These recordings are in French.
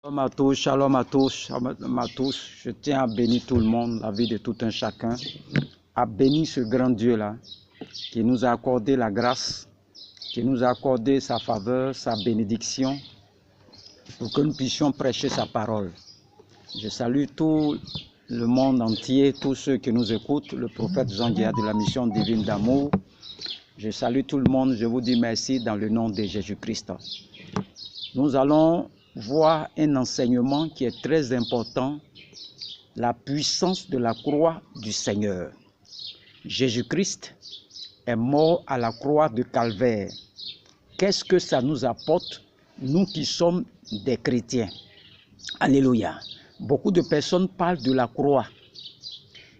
Shalom à tous, shalom à tous. Je tiens à bénir tout le monde, la vie de tout un chacun, à bénir ce grand Dieu-là qui nous a accordé la grâce, qui nous a accordé sa faveur, sa bénédiction, pour que nous puissions prêcher sa parole. Je salue tout le monde entier, tous ceux qui nous écoutent, le prophète Jean-Guiard de la mission divine d'amour. Je salue tout le monde, je vous dis merci dans le nom de Jésus-Christ. Nous allons voir un enseignement qui est très important, la puissance de la croix du Seigneur. Jésus-Christ est mort à la croix de Calvaire. Qu'est-ce que ça nous apporte, nous qui sommes des chrétiens? Alléluia. Beaucoup de personnes parlent de la croix.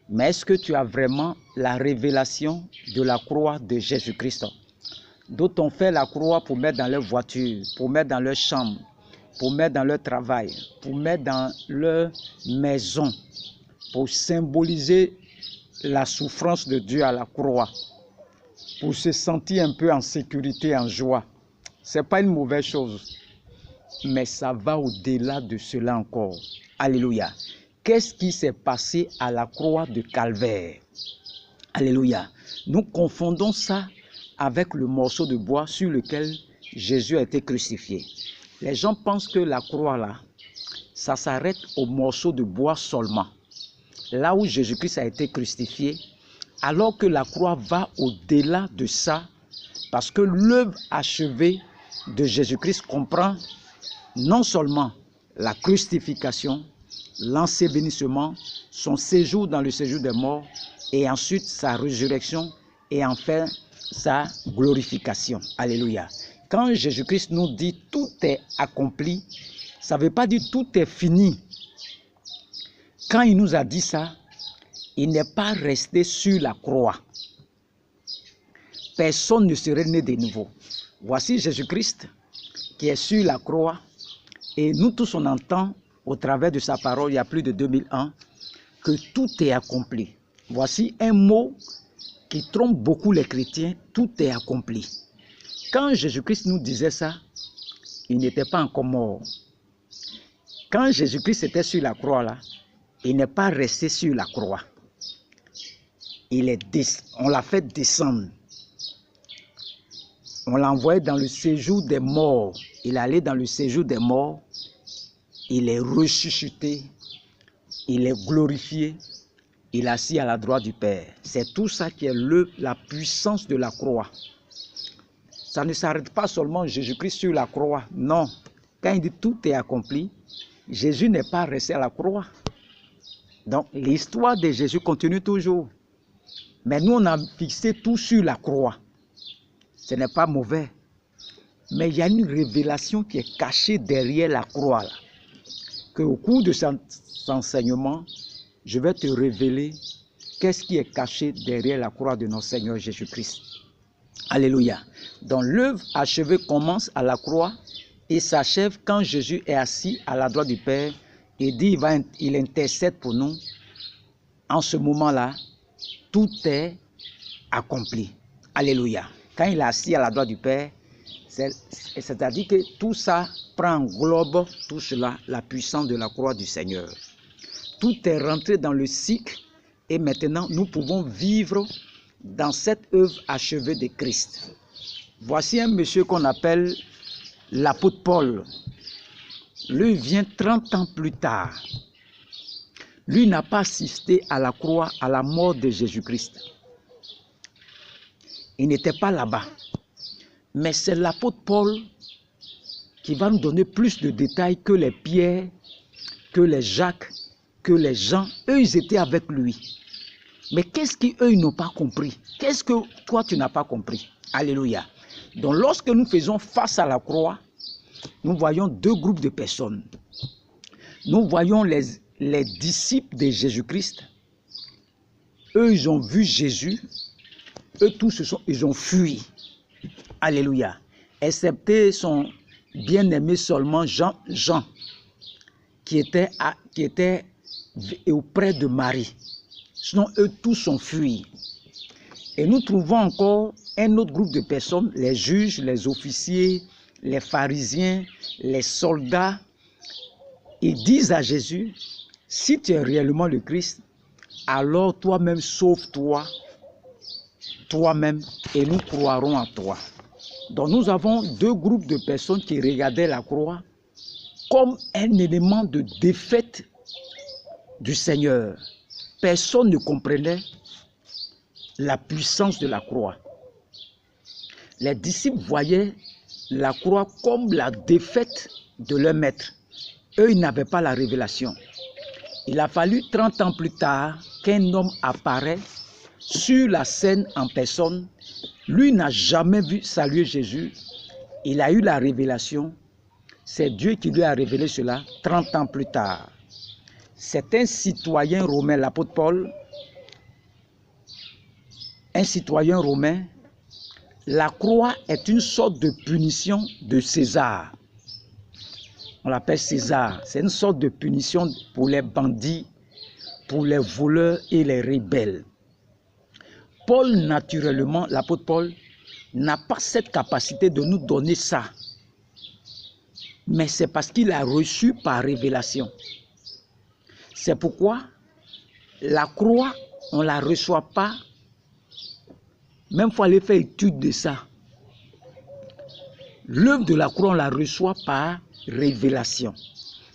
Mais est-ce que tu as vraiment la révélation de la croix de Jésus-Christ? D'autres ont fait la croix pour mettre dans leur voiture, pour mettre dans leur chambre, pour mettre dans leur travail, pour mettre dans leur maison, pour symboliser la souffrance de Dieu à la croix, pour se sentir un peu en sécurité, en joie. Ce n'est pas une mauvaise chose, mais ça va au-delà de cela encore. Alléluia. Qu'est-ce qui s'est passé à la croix de Calvaire? Alléluia. Nous confondons ça avec le morceau de bois sur lequel Jésus a été crucifié. Les gens pensent que la croix là, ça s'arrête au morceau de bois seulement. Là où Jésus-Christ a été crucifié, alors que la croix va au-delà de ça, parce que l'œuvre achevée de Jésus-Christ comprend non seulement la crucifixion, l'ensevelissement, son séjour dans le séjour des morts, et ensuite sa résurrection, et enfin sa glorification. Alléluia. Quand Jésus-Christ nous dit tout est accompli, ça ne veut pas dire tout est fini. Quand il nous a dit ça, il n'est pas resté sur la croix. Personne ne serait né de nouveau. Voici Jésus-Christ qui est sur la croix et nous tous on entend au travers de sa parole il y a plus de 2000 ans que tout est accompli. Voici un mot qui trompe beaucoup les chrétiens, tout est accompli. Quand Jésus-Christ nous disait ça, il n'était pas encore mort. Quand Jésus-Christ était sur la croix là, il n'est pas resté sur la croix. On l'a fait descendre. On l'a envoyé dans le séjour des morts. Il est allé dans le séjour des morts. Il est ressuscité. Il est glorifié. Il est assis à la droite du Père. C'est tout ça qui est la puissance de la croix. Ça ne s'arrête pas seulement Jésus-Christ sur la croix. Non. Quand il dit tout est accompli, Jésus n'est pas resté à la croix. Donc l'histoire de Jésus continue toujours. Mais nous, on a fixé tout sur la croix. Ce n'est pas mauvais. Mais il y a une révélation qui est cachée derrière la croix. Qu'au cours de cet enseignement, je vais te révéler qu'est-ce qui est caché derrière la croix de notre Seigneur Jésus-Christ. Alléluia. Donc l'œuvre achevée commence à la croix et s'achève quand Jésus est assis à la droite du Père et dit il intercède pour nous. En ce moment-là, tout est accompli. Alléluia. Quand il est assis à la droite du Père, c'est-à-dire que tout ça englobe tout cela, la puissance de la croix du Seigneur. Tout est rentré dans le cycle et maintenant nous pouvons vivre dans cette œuvre achevée de Christ. Voici un monsieur qu'on appelle l'apôtre Paul. Lui vient 30 ans plus tard. Lui n'a pas assisté à la croix, à la mort de Jésus-Christ. Il n'était pas là-bas. Mais c'est l'apôtre Paul qui va nous donner plus de détails que les Pierre, que les Jacques, que les Jean. Eux, ils étaient avec lui. Mais qu'est-ce qu'eux, ils n'ont pas compris? Qu'est-ce que toi, tu n'as pas compris? Alléluia. Donc, lorsque nous faisons face à la croix, nous voyons deux groupes de personnes. Nous voyons les disciples de Jésus-Christ. Eux, ils ont vu Jésus. Eux tous, ils ont fui. Alléluia. Excepté son bien-aimé seulement Jean, qui était auprès de Marie. Sinon, eux tous ont fui. Et nous trouvons encore un autre groupe de personnes, les juges, les officiers, les pharisiens, les soldats, Ils disent à Jésus, si tu es réellement le Christ, alors toi-même sauve-toi, toi-même, et nous croirons en toi. Donc nous avons deux groupes de personnes qui regardaient la croix comme un élément de défaite du Seigneur. Personne ne comprenait la puissance de la croix. Les disciples voyaient la croix comme la défaite de leur maître. Eux, ils n'avaient pas la révélation. Il a fallu 30 ans plus tard qu'un homme apparaît sur la scène en personne. Lui n'a jamais vu saluer Jésus. Il a eu la révélation. C'est Dieu qui lui a révélé cela 30 ans plus tard. C'est un citoyen romain, l'apôtre Paul, un citoyen romain. La croix est une sorte de punition de César. On l'appelle César. C'est une sorte de punition pour les bandits, pour les voleurs et les rebelles. Paul, naturellement, l'apôtre Paul, n'a pas cette capacité de nous donner ça. Mais c'est parce qu'il a reçu par révélation. C'est pourquoi la croix, on ne la reçoit pas. Même il faut aller faire étude de ça. L'œuvre de la croix, on la reçoit par révélation.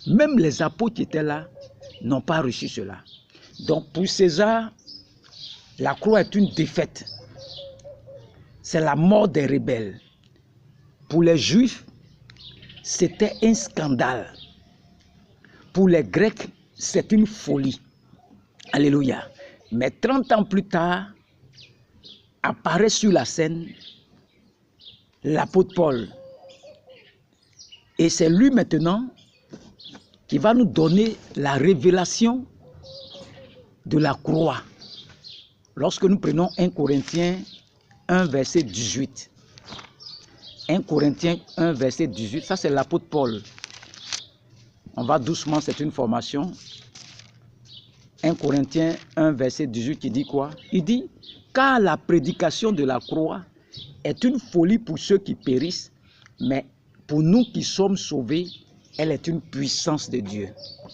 Même les apôtres qui étaient là n'ont pas reçu cela. Donc pour César, la croix est une défaite. C'est la mort des rebelles. Pour les Juifs, c'était un scandale. Pour les Grecs, c'est une folie. Alléluia. Mais 30 ans plus tard, apparaît sur la scène l'apôtre Paul. Et c'est lui maintenant qui va nous donner la révélation de la croix. Lorsque nous prenons 1 Corinthiens 1, verset 18. 1 Corinthiens 1, verset 18, ça c'est l'apôtre Paul. On va doucement, c'est une formation. 1 Corinthiens 1, verset 18 qui dit quoi? Il dit, car la prédication de la croix est une folie pour ceux qui périssent, mais pour nous qui sommes sauvés, elle est une puissance de Dieu.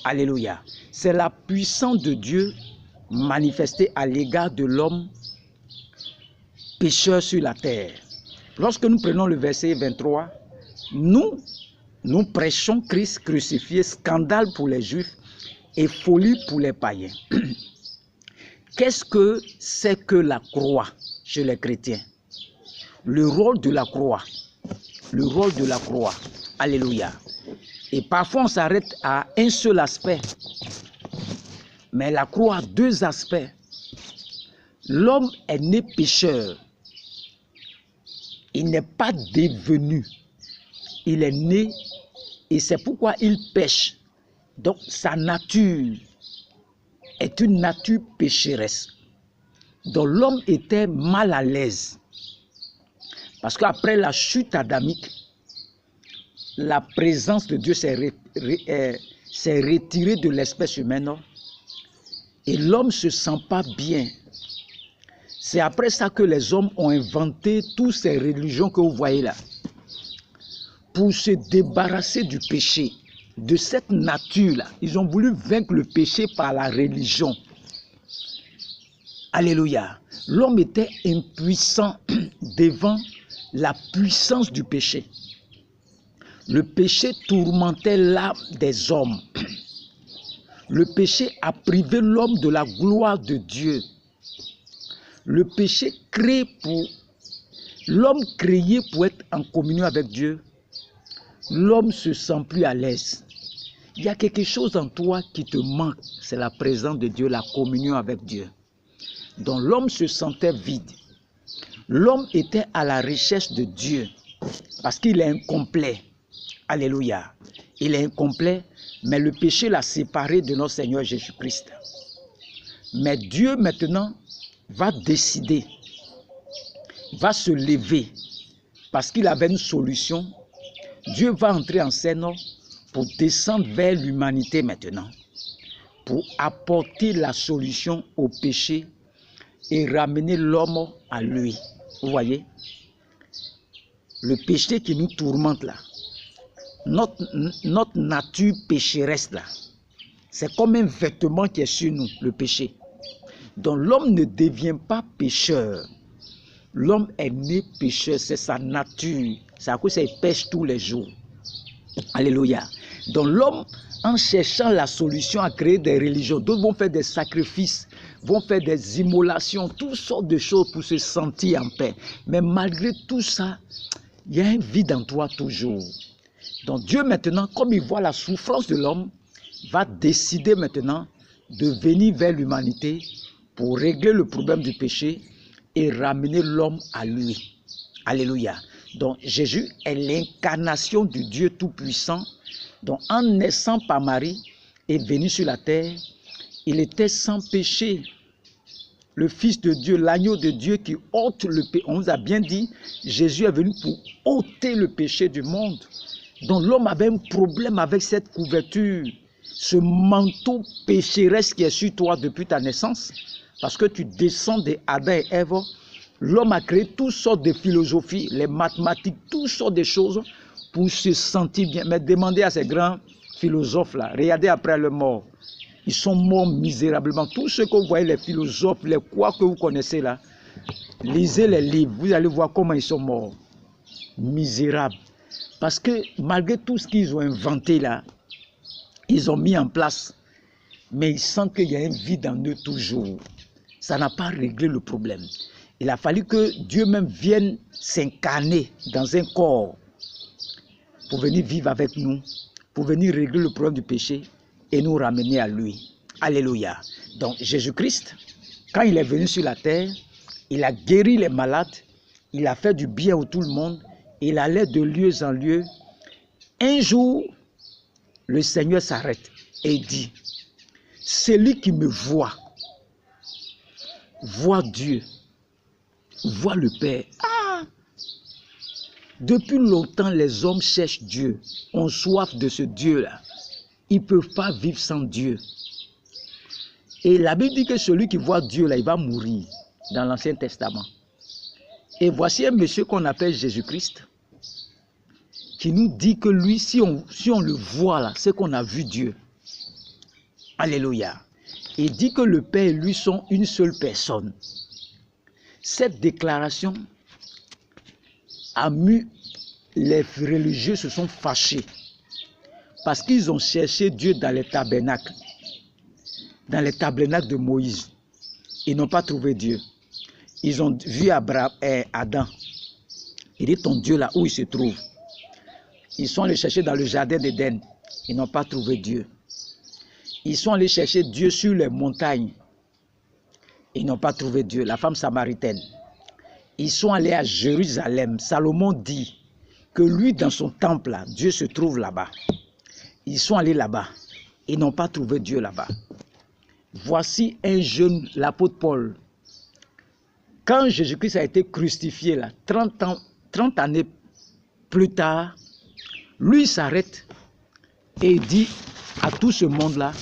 Alléluia. C'est la puissance de Dieu manifestée à l'égard de l'homme pécheur sur la terre. Lorsque nous prenons le verset 23, nous prêchons Christ crucifié, scandale pour les Juifs et folie pour les païens. Qu'est-ce que c'est que la croix chez les chrétiens? Le rôle de la croix. Le rôle de la croix. Alléluia. Et parfois on s'arrête à un seul aspect. Mais la croix a deux aspects. L'homme est né pécheur. Il n'est pas devenu. Il est né et c'est pourquoi il pêche. Donc sa nature est une nature pécheresse. Donc l'homme était mal à l'aise. Parce qu'après la chute adamique, la présence de Dieu s'est retirée de l'espèce humaine. Et l'homme ne se sent pas bien. C'est après ça que les hommes ont inventé toutes ces religions que vous voyez là. Pour se débarrasser du péché, de cette nature-là. Ils ont voulu vaincre le péché par la religion. Alléluia. L'homme était impuissant devant la puissance du péché. Le péché tourmentait l'âme des hommes. Le péché a privé l'homme de la gloire de Dieu. Le péché crée pour l'homme créé pour être en communion avec Dieu. L'homme ne se sent plus à l'aise. Il y a quelque chose en toi qui te manque. C'est la présence de Dieu, la communion avec Dieu. Donc l'homme se sentait vide. L'homme était à la recherche de Dieu parce qu'il est incomplet. Alléluia. Il est incomplet, mais le péché l'a séparé de notre Seigneur Jésus-Christ. Mais Dieu maintenant va décider, va se lever parce qu'il avait une solution. Dieu va entrer en scène pour descendre vers l'humanité maintenant, pour apporter la solution au péché et ramener l'homme à lui. Vous voyez, le péché qui nous tourmente là, notre nature pécheresse là, c'est comme un vêtement qui est sur nous, le péché. Donc l'homme ne devient pas pécheur. L'homme est né pécheur, c'est sa nature. C'est à cause qu'il pêche tous les jours. Alléluia. Donc l'homme, en cherchant la solution à créer des religions, d'autres vont faire des sacrifices, vont faire des immolations, toutes sortes de choses pour se sentir en paix. Mais malgré tout ça, il y a un vide en toi toujours. Donc Dieu maintenant, comme il voit la souffrance de l'homme, va décider maintenant de venir vers l'humanité pour régler le problème du péché et ramener l'homme à lui. Alléluia. Donc Jésus est l'incarnation du Dieu Tout-Puissant. Donc en naissant par Marie et venu sur la terre, il était sans péché. Le Fils de Dieu, l'agneau de Dieu qui ôte le péché. On nous a bien dit, Jésus est venu pour ôter le péché du monde. Donc l'homme avait un problème avec cette couverture, ce manteau pécheresse qui est sur toi depuis ta naissance. Parce que tu descends des Adam et Ève. L'homme a créé toutes sortes de philosophies, les mathématiques, toutes sortes de choses pour se sentir bien. Mais demandez à ces grands philosophes-là, regardez après leur mort. Ils sont morts misérablement. Tous ceux que vous voyez, les philosophes, les quoi que vous connaissez là, lisez les livres, vous allez voir comment ils sont morts. Misérables. Parce que malgré tout ce qu'ils ont inventé là, ils ont mis en place, mais ils sentent qu'il y a un vide en eux toujours. Ça n'a pas réglé le problème. Il a fallu que Dieu même vienne s'incarner dans un corps pour venir vivre avec nous, pour venir régler le problème du péché et nous ramener à lui. Alléluia. Donc Jésus-Christ, quand il est venu sur la terre, il a guéri les malades, il a fait du bien à tout le monde, il allait de lieu en lieu. Un jour, le Seigneur s'arrête et dit, celui qui me voit Dieu, voit le Père. Ah! Depuis longtemps, les hommes cherchent Dieu, ont soif de ce Dieu-là. Ils ne peuvent pas vivre sans Dieu. Et la Bible dit que celui qui voit Dieu, là, il va mourir dans l'Ancien Testament. Et voici un monsieur qu'on appelle Jésus-Christ, qui nous dit que lui, si on le voit là, c'est qu'on a vu Dieu. Alléluia. Il dit que le Père et lui sont une seule personne. Cette déclaration a mis les religieux se sont fâchés parce qu'ils ont cherché Dieu dans les tabernacles de Moïse. Ils n'ont pas trouvé Dieu. Ils ont vu Adam. Il dit ton Dieu là où il se trouve. Ils sont allés chercher dans le jardin d'Éden. Ils n'ont pas trouvé Dieu. Ils sont allés chercher Dieu sur les montagnes. Ils n'ont pas trouvé Dieu. La femme samaritaine. Ils sont allés à Jérusalem. Salomon dit que lui, dans son temple, là, Dieu se trouve là-bas. Ils sont allés là-bas. Ils n'ont pas trouvé Dieu là-bas. Voici un jeune, l'apôtre Paul. Quand Jésus-Christ a été crucifié, là, 30 années plus tard, lui s'arrête et dit à tout ce monde-là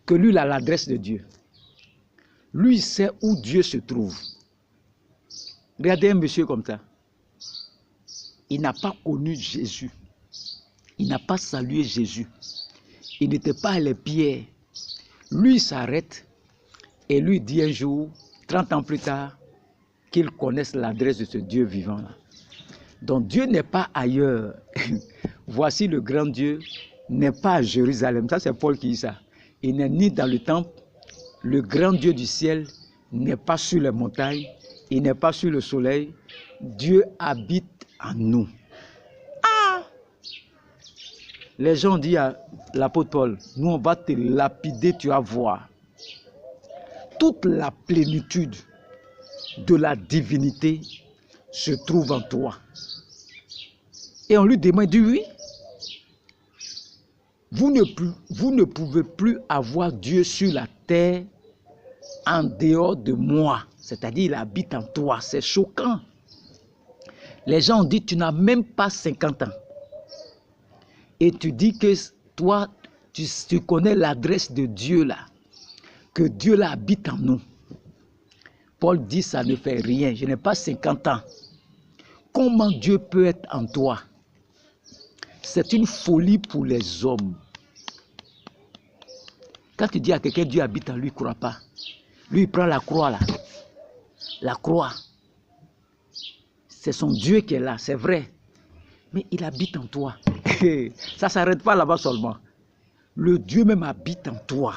que lui, il a l'adresse de Dieu. Lui, il sait où Dieu se trouve. Regardez un monsieur comme ça. Il n'a pas connu Jésus. Il n'a pas salué Jésus. Il n'était pas à les pierres. Lui, il s'arrête et lui dit un jour, 30 ans plus tard, qu'il connaisse l'adresse de ce Dieu vivant-là. Donc Dieu n'est pas ailleurs. Voici le grand Dieu n'est pas à Jérusalem. Ça, c'est Paul qui dit ça. Il n'est ni dans le temple. Le grand Dieu du ciel n'est pas sur les montagnes. Il n'est pas sur le soleil. Dieu habite en nous. Ah! Les gens disent à l'apôtre Paul, nous on va te lapider, tu vas voir. Toute la plénitude de la divinité se trouve en toi. Et on lui demande, il dit oui. Vous ne pouvez plus avoir Dieu sur la terre en dehors de moi. C'est-à-dire, il habite en toi. C'est choquant. Les gens ont dit, tu n'as même pas 50 ans. Et tu dis que toi, tu connais l'adresse de Dieu là. Que Dieu là habite en nous. Paul dit, ça ne fait rien. Je n'ai pas 50 ans. Comment Dieu peut être en toi? c'est une folie pour les hommes. Quand tu dis à quelqu'un Dieu habite en lui, il ne croit pas. Lui, il prend la croix là. La croix. C'est son Dieu qui est là, c'est vrai. Mais il habite en toi. Ça ne s'arrête pas là-bas seulement. Le Dieu même habite en toi.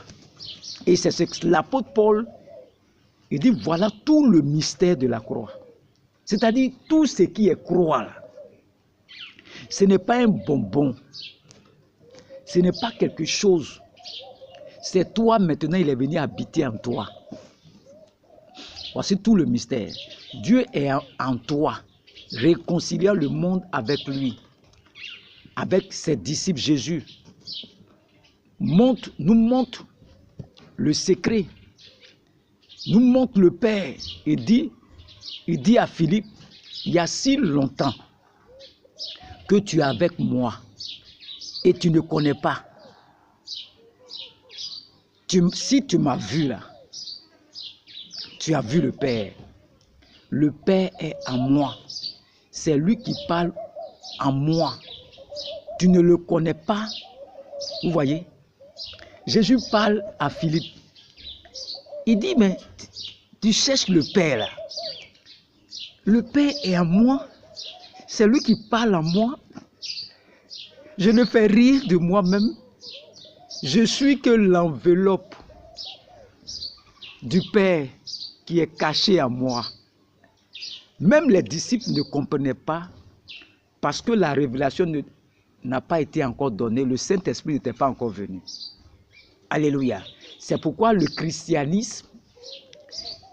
Et c'est ce que l'apôtre Paul, il dit, voilà tout le mystère de la croix. C'est-à-dire tout ce qui est croix là. Ce n'est pas un bonbon. Ce n'est pas quelque chose. C'est toi maintenant, il est venu habiter en toi. Voici tout le mystère. Dieu est en toi, réconciliant le monde avec lui, avec ses disciples Jésus. Nous montre le secret, nous montre le Père. Il dit à Philippe, il y a si longtemps que tu es avec moi et tu ne connais pas. Si tu m'as vu là, tu as vu le Père. Le Père est en moi. C'est lui qui parle en moi. Tu ne le connais pas. Vous voyez? Jésus parle à Philippe. Il dit, mais tu cherches le Père là. Le Père est en moi. C'est lui qui parle en moi. Je ne fais rire de moi-même. Je suis que l'enveloppe du Père qui est caché en moi. Même les disciples ne comprenaient pas parce que la révélation n'a pas été encore donnée. Le Saint-Esprit n'était pas encore venu. Alléluia. C'est pourquoi le christianisme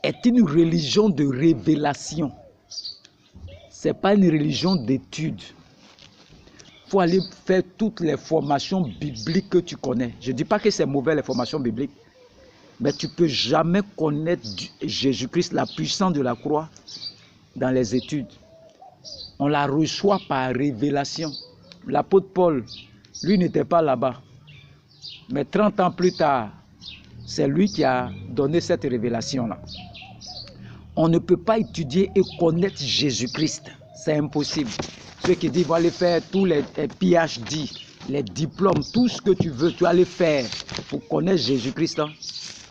est une religion de révélation. Ce n'est pas une religion d'études. Il faut aller faire toutes les formations bibliques que tu connais. Je ne dis pas que c'est mauvais les formations bibliques, mais tu ne peux jamais connaître Jésus-Christ, la puissance de la croix, dans les études. On la reçoit par révélation. L'apôtre Paul, lui n'était pas là-bas. Mais 30 ans plus tard, c'est lui qui a donné cette révélation-là. On ne peut pas étudier et connaître Jésus-Christ. C'est impossible. Ceux qui disent, vont aller faire tous les PhD, les diplômes, tout ce que tu veux, tu vas aller faire pour connaître Jésus-Christ.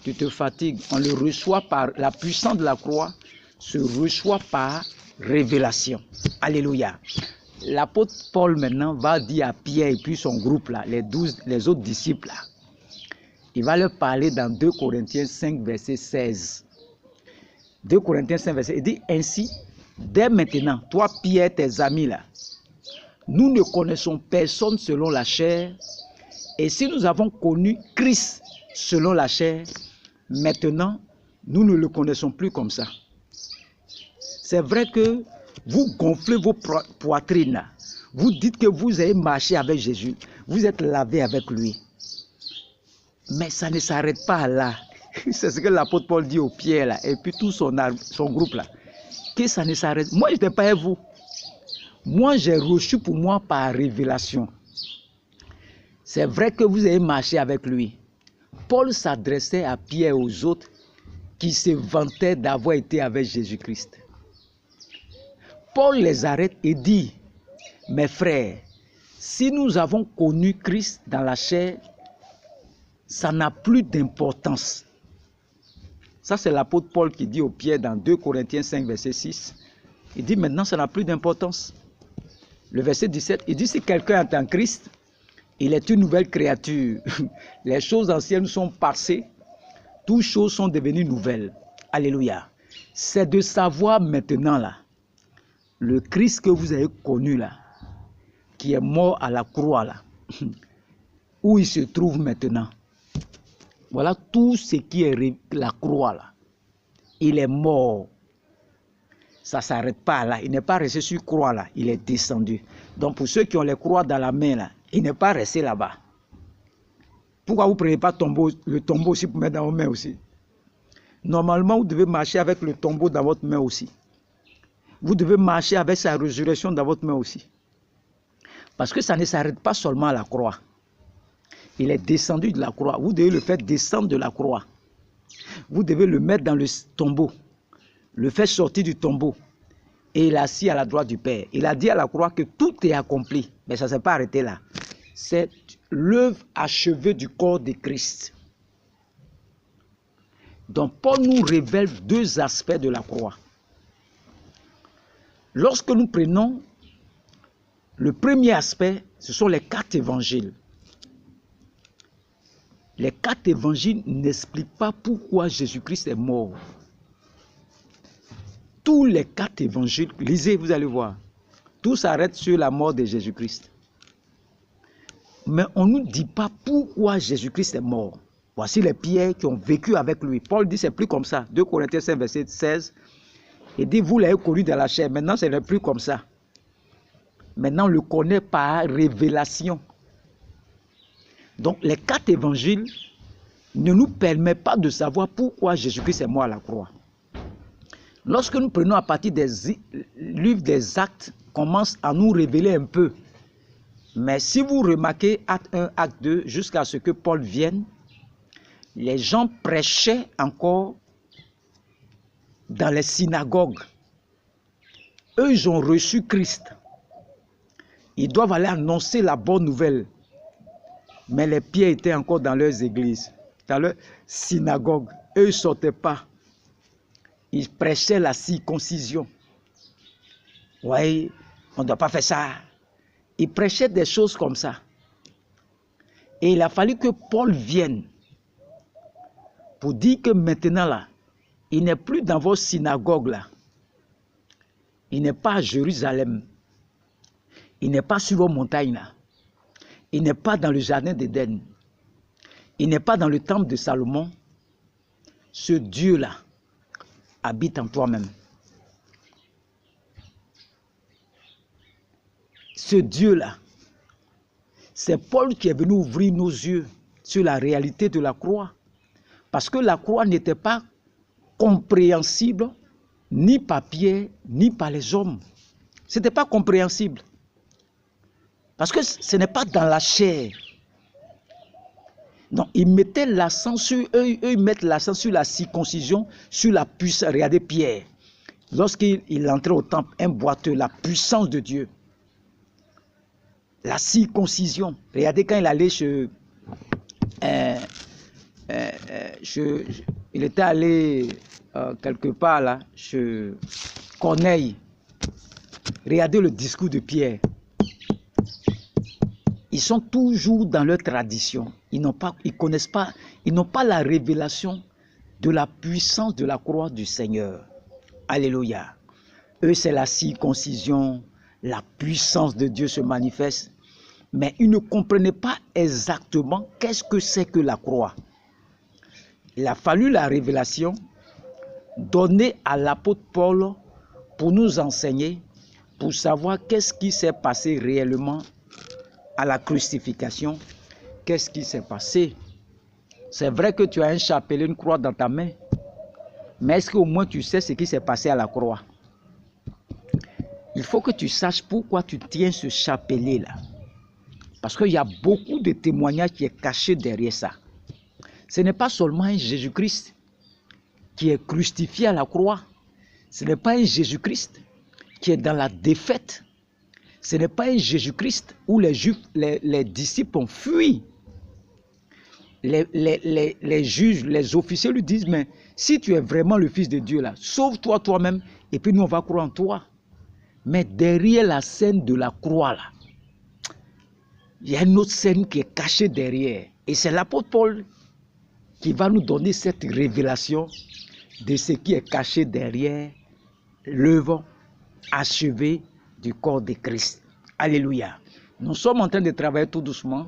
Tu te fatigues. On le reçoit par la puissance de la croix, se reçoit par révélation. Alléluia. L'apôtre Paul maintenant va dire à Pierre et puis son groupe là, les autres disciples là. Il va leur parler dans 2 Corinthiens 5 verset 16. 2 Corinthiens 5 verset, il dit ainsi, dès maintenant, toi Pierre, tes amis là, nous ne connaissons personne selon la chair, et si nous avons connu Christ selon la chair, maintenant, nous ne le connaissons plus comme ça. C'est vrai que vous gonflez vos poitrines. Vous dites que vous avez marché avec Jésus. Vous êtes lavé avec lui. Mais ça ne s'arrête pas là. C'est ce que l'apôtre Paul dit au Pierre là. Et puis tout son groupe là. Que ça ne s'arrête. Moi, je n'étais pas avec vous. Moi, j'ai reçu pour moi par révélation. C'est vrai que vous avez marché avec lui. Paul s'adressait à Pierre et aux autres qui se vantaient d'avoir été avec Jésus-Christ. Paul les arrête et dit, mes frères, si nous avons connu Christ dans la chair, ça n'a plus d'importance. Ça, c'est l'apôtre Paul qui dit au Pierre dans 2 Corinthiens 5, verset 6. Il dit maintenant, ça n'a plus d'importance. Le verset 17, il dit si quelqu'un est en Christ, il est une nouvelle créature. Les choses anciennes sont passées, toutes choses sont devenues nouvelles. Alléluia. C'est de savoir maintenant là, le Christ que vous avez connu là, qui est mort à la croix là, où il se trouve maintenant. Voilà tout ce qui est la croix là. Il est mort. Ça ne s'arrête pas là. Il n'est pas resté sur croix là. Il est descendu. Donc pour ceux qui ont les croix dans la main là, il n'est pas resté là-bas. Pourquoi vous ne prenez pas le tombeau aussi pour mettre dans vos mains aussi? Normalement, vous devez marcher avec le tombeau dans votre main aussi. Vous devez marcher avec sa résurrection dans votre main aussi. Parce que ça ne s'arrête pas seulement à la croix. Il est descendu de la croix. Vous devez le faire descendre de la croix. Vous devez le mettre dans le tombeau. Le faire sortir du tombeau. et il est assis à la droite du Père. Il a dit à la croix que tout est accompli. Mais ça ne s'est pas arrêté là. C'est l'œuvre achevée du corps de Christ. Donc Paul nous révèle deux aspects de la croix. Lorsque nous prenons le premier aspect, ce sont les 4 évangiles. Les 4 évangiles n'expliquent pas pourquoi Jésus-Christ est mort. Tous les 4 évangiles, lisez, vous allez voir, tout s'arrête sur la mort de Jésus-Christ. Mais on ne nous dit pas pourquoi Jésus-Christ est mort. Voici les pierres qui ont vécu avec lui. Paul dit c'est plus comme ça. 2 Corinthiens 5, verset 16. Il dit vous l'avez connu dans la chair. Maintenant, ce n'est plus comme ça. Maintenant, on le connaît par révélation. Donc, les 4 évangiles ne nous permettent pas de savoir pourquoi Jésus-Christ est mort à la croix. Lorsque nous prenons à partir des livres des Actes, commence à nous révéler un peu. Mais si vous remarquez Acte 1, Acte 2, jusqu'à ce que Paul vienne, les gens prêchaient encore dans les synagogues. Eux, ils ont reçu Christ. Ils doivent aller annoncer la bonne nouvelle. Mais les pieds étaient encore dans leurs églises, dans leurs synagogues. Eux, ils ne sortaient pas. Ils prêchaient la circoncision. Oui, on ne doit pas faire ça. Ils prêchaient des choses comme ça. Et il a fallu que Paul vienne pour dire que maintenant, là, il n'est plus dans vos synagogues, là. Il n'est pas à Jérusalem. Il n'est pas sur vos montagnes, là. Il n'est pas dans le jardin d'Éden. Il n'est pas dans le temple de Salomon. Ce Dieu-là habite en toi-même. Ce Dieu-là, c'est Paul qui est venu ouvrir nos yeux sur la réalité de la croix. Parce que la croix n'était pas compréhensible ni par Pierre, ni par les hommes. Ce n'était pas compréhensible. Parce que ce n'est pas dans la chair. Non, ils mettaient l'accent sur, ils mettent l'accent sur la circoncision, sur la puissance. Regardez Pierre. Lorsqu'il entrait au temple, un boiteux, la puissance de Dieu. La circoncision. Regardez quand il allait chez... il était allé quelque part là, chez Corneille. Regardez le discours de Pierre. Ils sont toujours dans leur tradition. Ils connaissent pas, ils n'ont pas la révélation de la puissance de la croix du Seigneur. Alléluia. Eux, c'est la circoncision, la puissance de Dieu se manifeste. Mais ils ne comprenaient pas exactement qu'est-ce que c'est que la croix. Il a fallu la révélation donnée à l'apôtre Paul pour nous enseigner, pour savoir qu'est-ce qui s'est passé réellement à la crucifixion. Qu'est-ce qui s'est passé? C'est vrai que tu as un chapelet, une croix dans ta main, mais est-ce qu'au moins tu sais ce qui s'est passé à la croix? Il faut que tu saches pourquoi tu tiens ce chapelet-là. Parce qu'il y a beaucoup de témoignages qui est caché derrière ça. Ce n'est pas seulement un Jésus-Christ qui est crucifié à la croix. Ce n'est pas un Jésus-Christ qui est dans la défaite. Ce n'est pas un Jésus-Christ où les Juifs, les disciples ont fui. Les juges, les officiers lui disent, mais si tu es vraiment le Fils de Dieu là, sauve-toi toi-même et puis nous on va croire en toi. Mais derrière la scène de la croix là, il y a une autre scène qui est cachée derrière. Et c'est l'apôtre Paul qui va nous donner cette révélation de ce qui est caché derrière l'œuvre achevée du corps de Christ. Alléluia. Nous sommes en train de travailler tout doucement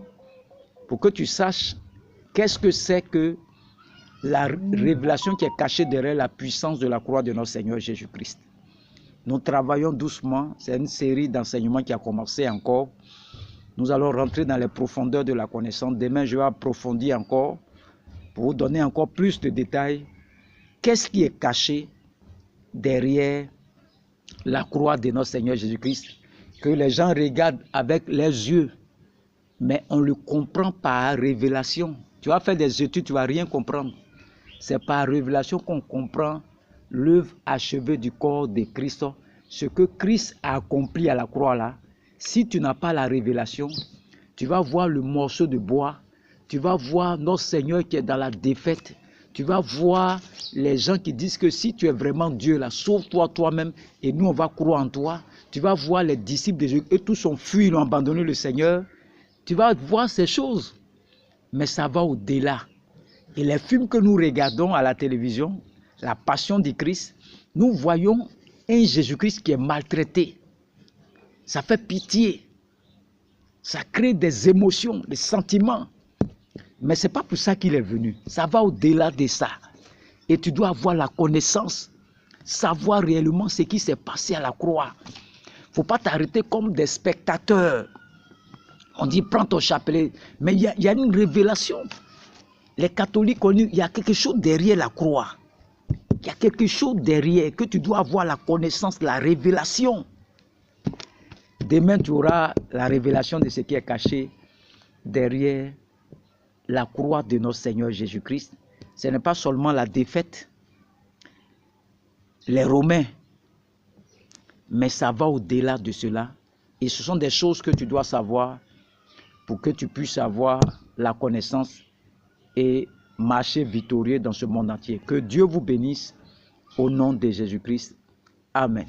pour que tu saches qu'est-ce que c'est que la révélation qui est cachée derrière la puissance de la croix de notre Seigneur Jésus-Christ. Nous travaillons doucement. C'est une série d'enseignements qui a commencé encore. Nous allons rentrer dans les profondeurs de la connaissance. Demain, je vais approfondir encore pour vous donner encore plus de détails. Qu'est-ce qui est caché derrière la croix de notre Seigneur Jésus-Christ? Que les gens regardent avec les yeux, mais on le comprend par révélation. Tu vas faire des études, tu ne vas rien comprendre. C'est par révélation qu'on comprend l'œuvre achevée du corps de Christ ce que Christ a accompli à la croix là, si tu n'as pas la révélation, tu vas voir le morceau de bois, tu vas voir notre Seigneur qui est dans la défaite, tu vas voir les gens qui disent que si tu es vraiment Dieu là, sauve-toi toi-même et nous on va croire en toi. Tu vas voir les disciples de Jésus, eux tous ont fui, ils ont abandonné le Seigneur. Tu vas voir ces choses, mais ça va au-delà. Et les films que nous regardons à la télévision, la passion du Christ, nous voyons un Jésus-Christ qui est maltraité. Ça fait pitié. Ça crée des émotions, des sentiments. Mais ce n'est pas pour ça qu'il est venu. Ça va au-delà de ça. Et tu dois avoir la connaissance, savoir réellement ce qui s'est passé à la croix. Il ne faut pas t'arrêter comme des spectateurs. On dit, prends ton chapelet. Mais il y a une révélation. Les catholiques, il y a quelque chose derrière la croix. Il y a quelque chose derrière que tu dois avoir la connaissance, la révélation. Demain, tu auras la révélation de ce qui est caché derrière la croix de notre Seigneur Jésus-Christ. Ce n'est pas seulement la défaite, les Romains, mais ça va au-delà de cela. Et ce sont des choses que tu dois savoir pour que tu puisses avoir la connaissance et marcher victorieux dans ce monde entier. Que Dieu vous bénisse au nom de Jésus-Christ. Amen.